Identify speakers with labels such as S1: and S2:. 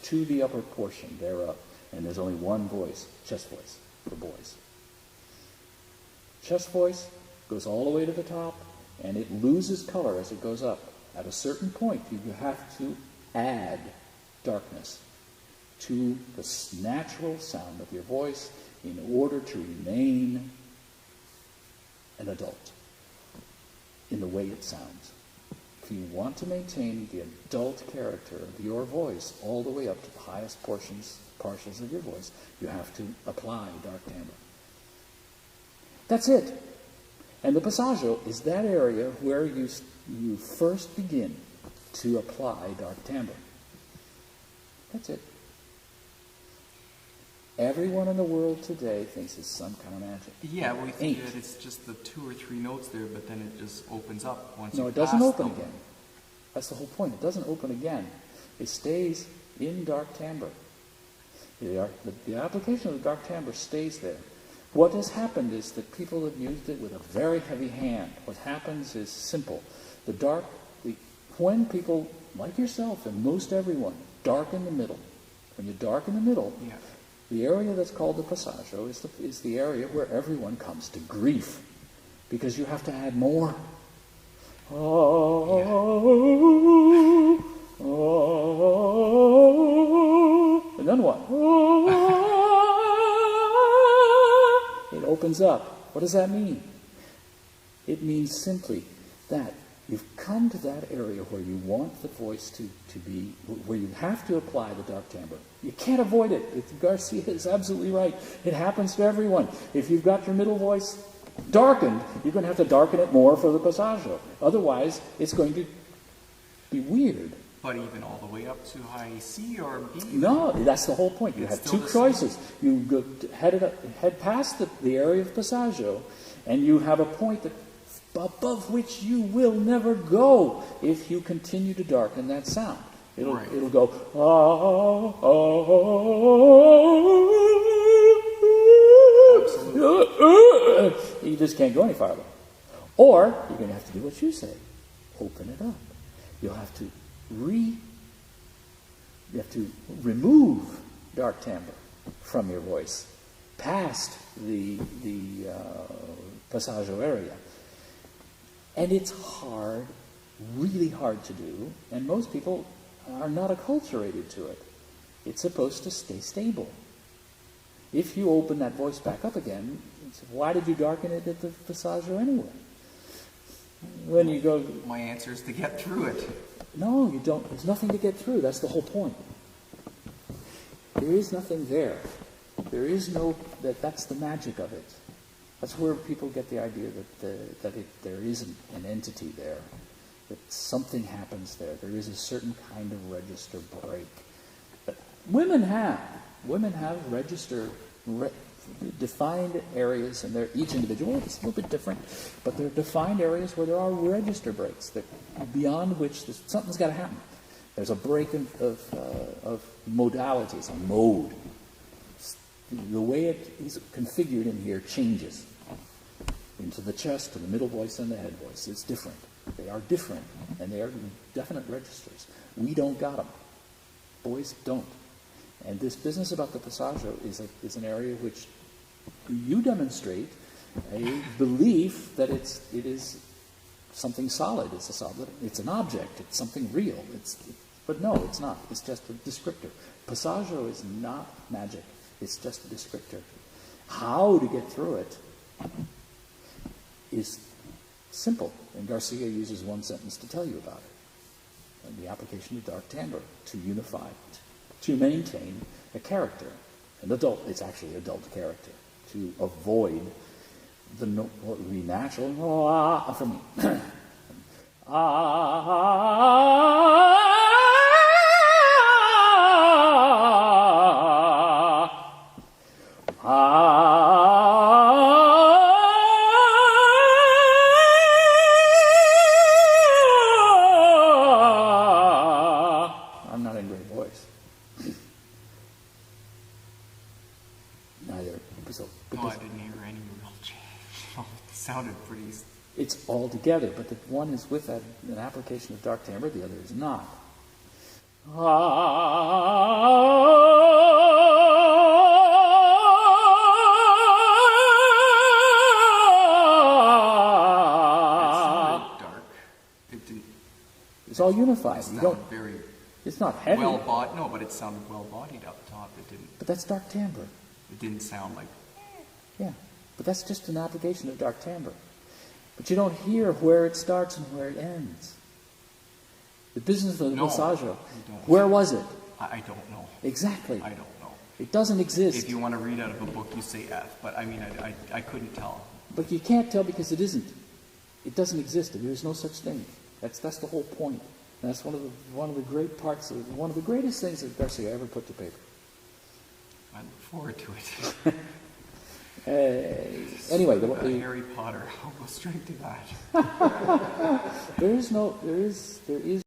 S1: to the upper portion thereof. And there's only one voice, chest voice, for boys. Chest voice goes all the way to the top, and it loses color as it goes up. At a certain point, you have to add darkness to the natural sound of your voice in order to remain an adult in the way it sounds. If you want to maintain the adult character of your voice all the way up to the highest partials of your voice, you have to apply dark timbre. That's it. And the passaggio is that area where you first begin to apply dark timbre. That's it. Everyone in the world today thinks it's some kind of magic.
S2: Yeah, we think that it's just the 2 or 3 notes there, but then it just opens up once you
S1: No, it doesn't
S2: pass
S1: open
S2: them.
S1: again. That's the whole point. It doesn't open again. It stays in dark timbre. The application of the dark timbre stays there. What has happened is that people have used it with a very heavy hand. What happens is simple. When people, like yourself and most everyone, darken the middle, when you darken the middle,
S2: Yeah.
S1: the area that's called the passaggio is the area where everyone comes to grief, because you have to add more. And then what? It opens up. What does that mean? It means simply that you've come to that area where you want the voice to be, where you have to apply the dark timbre. You can't avoid it. Garcia is absolutely right. It happens to everyone. If you've got your middle voice darkened, you're going to have to darken it more for the passaggio. Otherwise, it's going to be weird.
S2: But even all the way up to high C or B?
S1: No, that's the whole point. You have two choices. You go head past the area of passaggio, and you have a point above which you will never go if you continue to darken that sound. It'll go, Absolutely. You just can't go any farther. Or you're going to have to do what you say. Open it up. You'll have to remove dark timbre from your voice, past the passaggio area. And it's hard, really hard to do, and most people are not acculturated to it. It's supposed to stay stable. If you open that voice back up again, why did you darken it at the passaggio anyway? When you go...
S2: My answer is to get through it.
S1: No, you don't. There's nothing to get through. That's the whole point. There is nothing there. That's the magic of it. That's where people get the idea that there isn't an entity there, that something happens there. There is a certain kind of register break. But women have defined areas, and they're each individual. It's a little bit different, but they're defined areas where there are register breaks that beyond which something's got to happen. There's a break of modalities, a mode. The way it is configured in here changes into the chest, to the middle voice, and the head voice. It's different. They are different, and they are definite registers. We don't got them. Boys don't. And this business about the passaggio is an area which you demonstrate a belief that it is something solid. It's an object. It's something real. But no, it's not. It's just a descriptor. Passaggio is not magic. It's just a descriptor. How to get through it is simple, and Garcia uses one sentence to tell you about it. And the application of dark timbre to unify, to maintain a character, an adult. It's actually adult character, to avoid what would be natural for me. I'm not in great voice. Neither.
S2: I didn't hear any real change. It sounded pretty...
S1: It's all together, but the one is with an application of dark timbre, the other is not. unified.
S2: It
S1: You
S2: sounded
S1: don't.
S2: very
S1: It's not heavy.
S2: no, but it sounded well-bodied up top.
S1: But that's Dark Timbre.
S2: It didn't sound like,
S1: Yeah. But that's just an application of Dark Timbre. But you don't hear where it starts and where it ends. The business of the passaggio.
S2: you don't.
S1: Where was it?
S2: I don't know.
S1: Exactly.
S2: I don't know.
S1: It doesn't exist.
S2: If you want to read out of a book, you say F, but I mean, I couldn't tell.
S1: But you can't tell because it isn't. It doesn't exist. There's no such thing. That's the whole point. And that's one of the great parts of one of the greatest things that Garcia ever put to paper.
S2: I look forward to it.
S1: Anyway,
S2: Harry Potter. I'll go straight to that.
S1: there is